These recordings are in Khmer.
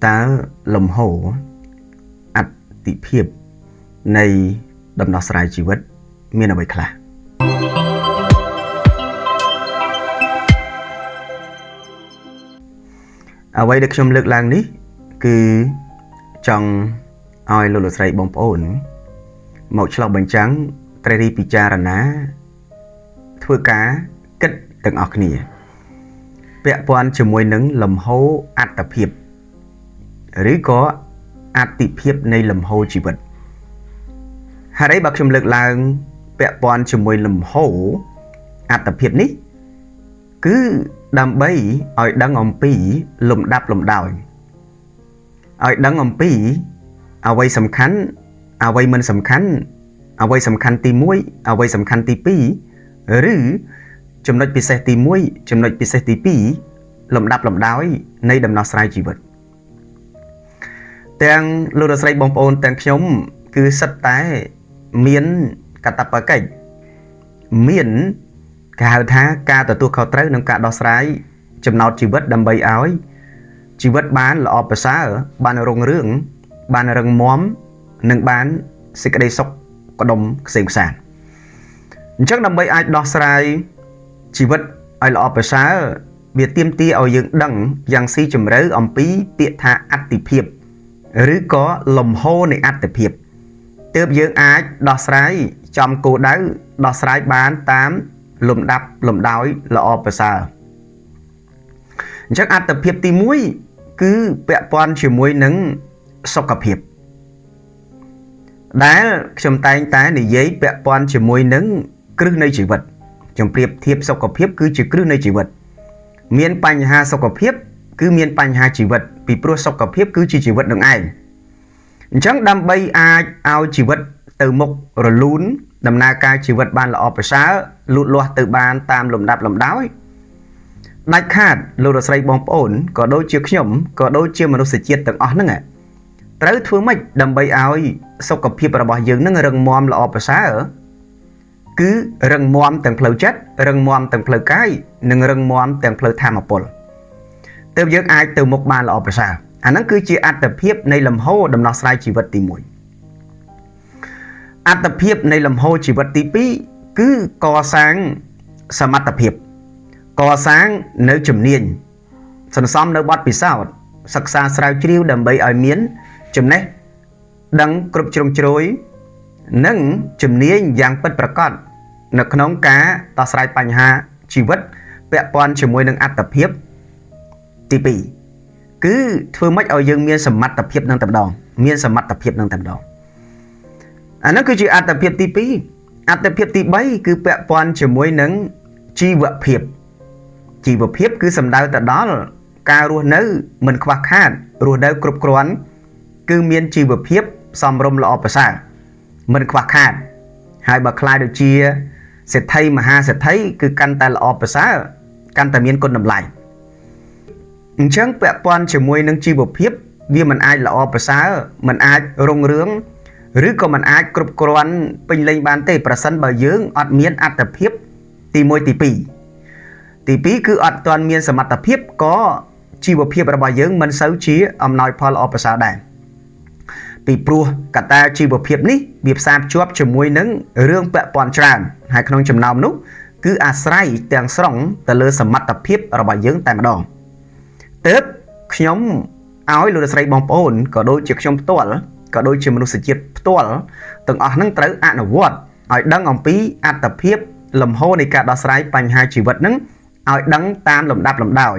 តើលំហូរអតិភិបនៃដំណោះស្រាយជីវិតមានអ្វីខ្លះអ្វីដែលខ្ញុំលើកឡើងនេះគឺចង់ឲ្យលោកលោកស្រីបងប្អូនមកឆ្លុះបញ្ចាំងត្រីរីពិចារណាធ្វើការគិតទាំងអស់គ្នាពាក់ព័ន្ធជាមួយនឹងលំហូរអត្តភាពឬក៏អតិភិបនៃលំហូរជីវិតហើយបើខ្ញុំលើកឡើងពាក់ព័ន្ធជាមួយលំហូរអត្តភាពនេះគឺដើម្បីឲ្យដឹងអំពីលំដាប់លំដោយឲ្យដឹងអំពីអ្វីសំខាន់អ្វីមិនសំខាន់អ្វីសំខាន់ទី1អ្វីសំខាន់ទី2ឬចំណុចពិសេសទី1ចំណុចពិសេសទី2លំដាប់លំដោយនៃដំណោះស្រាយជីវិតទាំងលោកលោកស្រីបងប្អូនទាំងខ្ញុំគឺសិតតែមានកាតព្វកិច្ចមានគេហៅថាការទទួលខុសត្រូវនឹងការដោះស្រាយចំណោទជីវិតដើម្បីឲ្យជីវិតបានល្អប្រសើរបានរុងរឿងបានរឹងមាំនិងបានសេចក្តីសុខក្តុំខ្សែមខ្សាន្តអញ្ចឹងដើម្បីអាចដោះស្រាយជីវិតឲ្យល្អប្រសើរវាទាមទារឲ្យយើងដឹងយ៉ាងស៊ីជម្រៅអំពីពាក្យថាអត្តភាពឬក៏លំហូរនៃអត្តភាពទើបយើងអាចដោះស្រាយចំគោលដៅដោះស្រាយបានតាមលំដាប់លំដោយល្អប្រសើរអញ្ចឹងអត្តភាពទី1គឺពាក់ព័ន្ធជាមួយនឹងសុខភាពដែលខ្ញុំតែងតែនិយាយពាក់ព័ន្ធជាមួយនឹងគ្រឹះនៃជីវិតខ្ញុំប្រៀបធៀបសុខភាពគឺជាគ្រឹះនៃជីវិតមានបញ្ហាសុខភាពគឺមានបញ្ហាជីវិតពីព្រោះសុខភាពគឺជាជីវិតនឹងឯងអញ្ចឹងដើម្បីអាចឲ្យជីវិតទៅមុខរលូនដំណើរការជីវិតបានល្អប្រសើរលូតលាស់ទៅបានតាមលំដាប់លំដោយដាច់ខាតលោកលោកស្រីបងប្អូនក៏ដូចជាខ្ញុំក៏ដូចជាមនុស្សជាតិទាំងអស់ហ្នឹងត្រូវធ្វើម៉េចដើម្បីឲ្យសុខភាពរបស់យើងនឹងរឹងមាំល្អប្រសើរគឺរឹងមាំទាំងផ្លូវចិត្តរឹងមាំទាំងផ្លូវកាយនិងរឹងមាំទាំងផ្លូវធម៌ពលទើបយើងអាចទៅមុខបានល្អប្រសើរអាហ្នឹងគឺជាអត្តភាពនៃលំហូរដំណោះស្រាយជីវិតទី1អត្តភាពនៃលំហូរជីវិតទី2គឺកសាងសមត្ថភាពកសាងនៅជំនាញសន្សំនៅបទពិសោធន៍សិក្សាស្រាវជ្រាវដើម្បីឲ្យមានចំណេះដឹងគ្រប់ជ្រុងជ្រោយនិងជំនាញយ៉ាងពិតប្រាកដនៅក្នុងការដោះស្រាយបញ្ហាជីវិតពាក់ព័ន្ធជាមួយនឹងអត្តភាពទី2គឺធ្វើម៉េចឲ្យយើងមានសមត្ថភាពនឹងតែម្ដងមានសមត្ថភាពនឹងតែម្ដងអានោះគឺជាអត្តភាពទី2អត្តភាពទី3គឺពាក់ព័ន្ធជាមួយនឹងជីវភាពជីវភាពគឺសំដៅទៅដល់ការរស់នៅមិនខ្វះខាតរស់នៅគ្រប់គ្រាន់គឺមានជីវភាពសមរម្យល្អប្រសើរមិនខ្វះខាតហើយបើខ្លាយដូចជាសេដ្ឋីមហាសេដ្ឋីគឺកាន់តែល្អប្រសើរកាន់តែមានគុណតម្លៃអញ្ចឹងពាក់ព័ន្ធជាមួយនឹងជីវភាពវាមិនអាចល្អប្រសើរមិនអាចរុងរឿងឬក៏មិនអាចគ្រប់គ្រាន់ពេញលេញបានទេប្រសិនបើយើងអត់មានអត្តភាពទី1ទី2ទី2គឺអត់ទាន់មានសមត្ថភាពក៏ជីវភាពរបស់យើងមិនសូវជាអំណោយផលល្អប្រសើរដែរពីព្រោះកត្តាជីវភាពនេះវាផ្សារភ្ជាប់ជាមួយនឹងរឿងពាក់ព័ន្ធច្រើនហើយក្នុងចំណោមនោះគឺអាស្រ័យទាំងស្រុងទៅលើសមត្ថភាពរបស់យើងតែម្ដងទើបខ្ញុំឲ្យលោកស្រីបងប្អូនក៏ដូចជាខ្ញុំផ្ទាល់ក៏ដូចជាមនុស្សជាតិផ្ទាល់ទាំងអស់ហ្នឹងត្រូវអនុវត្តឲ្យដឹងអំពីអត្តភាពលំហូរនៃការដោះស្រាយបញ្ហាជីវិតហ្នឹងឲ្យដឹងតាមលំដាប់លំដោយ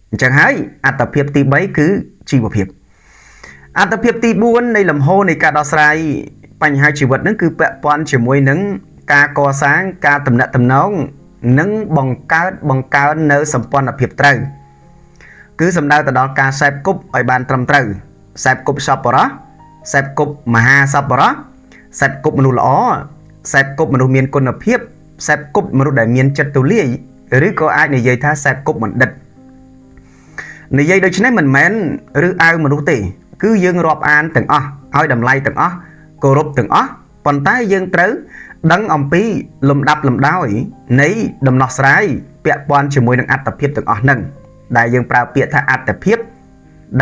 អញ្ចឹងហើយអត្តភាពទី3គឺជីវភាពអត្តភាពទី4នៃលំហូរនៃការដោះស្រាយបញ្ហាជីវិតហ្នឹងគឺពាក់ព័ន្ធជាមួយនឹងការកសាងការទំនាក់ទំនងនិងបង្កើននៅសម្ព័ន្ធភាពត្រូវគឺសំដៅទៅដល់ការសេពគប់ឲ្យបានត្រឹមត្រូវសេពគប់សប្បុរសសេពគប់មហាសប្បុរសសេពគប់មនុស្សល្អសេពគប់មនុស្សមានគុណភាពសេពគប់មនុស្សដែលមានចិត្តទូលាយឬក៏អាចនិយាយថាសេពគប់បណ្ឌិតនិយាយដូច្នេះមិនមែនឬអើមនុស្សទេគឺយើងរាប់អានទាំងអស់ឲ្យតម្លៃទាំងអស់គោរពទាំងអស់ប៉ុន្តែយើងត្រូវដឹងអំពីលំដាប់លំដោយនៃដំណោះស្រាយពាក់ព័ន្ធជាមួយនឹងអត្តភាពទាំងអស់ហ្នឹងដែលយើងប្រើពាក្យថាអត្តភាព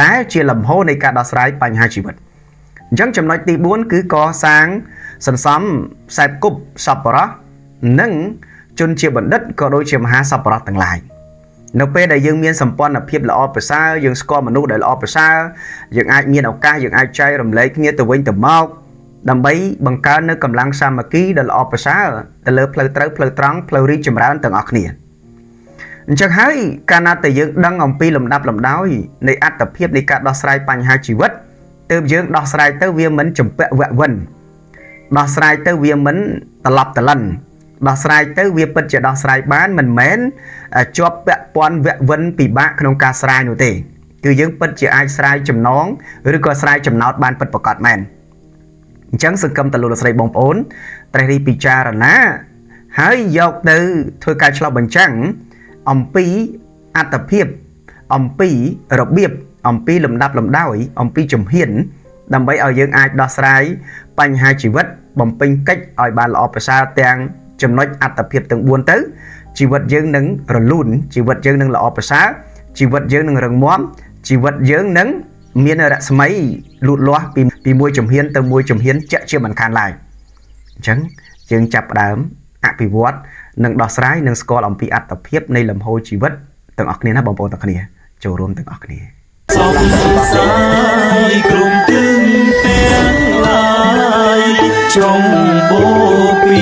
ដែលជាលំហូរនៃការដោះស្រាយបញ្ហាជីវិតអញ្ចឹងចំណុចទី4គឺកសាងសន្សំខ្សែគប់សប្បុរសនិងជនជាបណ្ឌិតក៏ដូចជាមហាសប្បុរសទាំងឡាយនៅពេលដែលយើងមានសម្ព័ន្ធភាពល្អប្រសើរយើងស្គាល់មនុស្សដែលល្អប្រសើរយើងអាចមានឱកាសយើងអាចចែករំលែកគ្នាទៅវិញទៅមកដើម្បីបង្កើននូវកម្លាំងសាមគ្គីដ៏ល្អប្រសើរទៅលើផ្លូវត្រូវផ្លូវត្រង់ផ្លូវរីកចម្រើនទាំងអស់គ្នាអញ្ចឹងហើយកាលណាតែយើងដឹងអំពីលំដាប់លំដោយនៃអត្តភាពនៃការដោះស្រាយបញ្ហាជីវិតទើបយើងដោះស្រាយទៅវាមិនចម្ពាក់វៈវិនដោះស្រាយទៅវាមិនត្រឡប់ត្រឡិនដោះស្រាយទៅវាពិតជាដោះស្រាយបានមិនមែនជាប់ពាក់ព័ន្ធវៈវិនពិបាកក្នុងការស្រាយនោះទេគឺយើងពិតជាអាចស្រាយចំណងឬក៏ស្រាយចំណោទបានពិតប្រាកដមែនអញ្ចឹងសង្គមតលោកស្រីបងប្អូនត្រេះរិះពិចារណាហើយយកទៅធ្វើការឆ្លុះបញ្ចាំងអំពីអត្តភាពអំពីរបៀបអំពីលំដាប់លំដោយអំពីជំហានដើម្បីឲ្យយើងអាចដោះស្រាយបញ្ហាជីវិតបំពេញកិច្ចឲ្យបានល្អប្រសើរទាំងចំណុចអត្តភាពទាំង4ទៅជីវិតយើងនឹងរលូនជីវិតយើងនឹងល្អប្រសើរជីវិតយើងនឹងរឹងមាំជីវិតយើងនឹងមានរស្មីលូតលាស់ពីមួយជំហានទៅមួយជំហានជាក់ជាមិនខានឡើយអញ្ចឹងយើងចាប់ផ្ដើមអភិវឌ្ឍនិងដោះស្រាយនិងស្គាល់អំពីអត្តភាពនៃលំហូរជីវិតទាំងអស់គ្នាណាបងប្អូនទាំងគ្នាចូលរួមទាំងអស់គ្នាសំសាយក្រុមទឹងទាំងឡាយចុងបូពី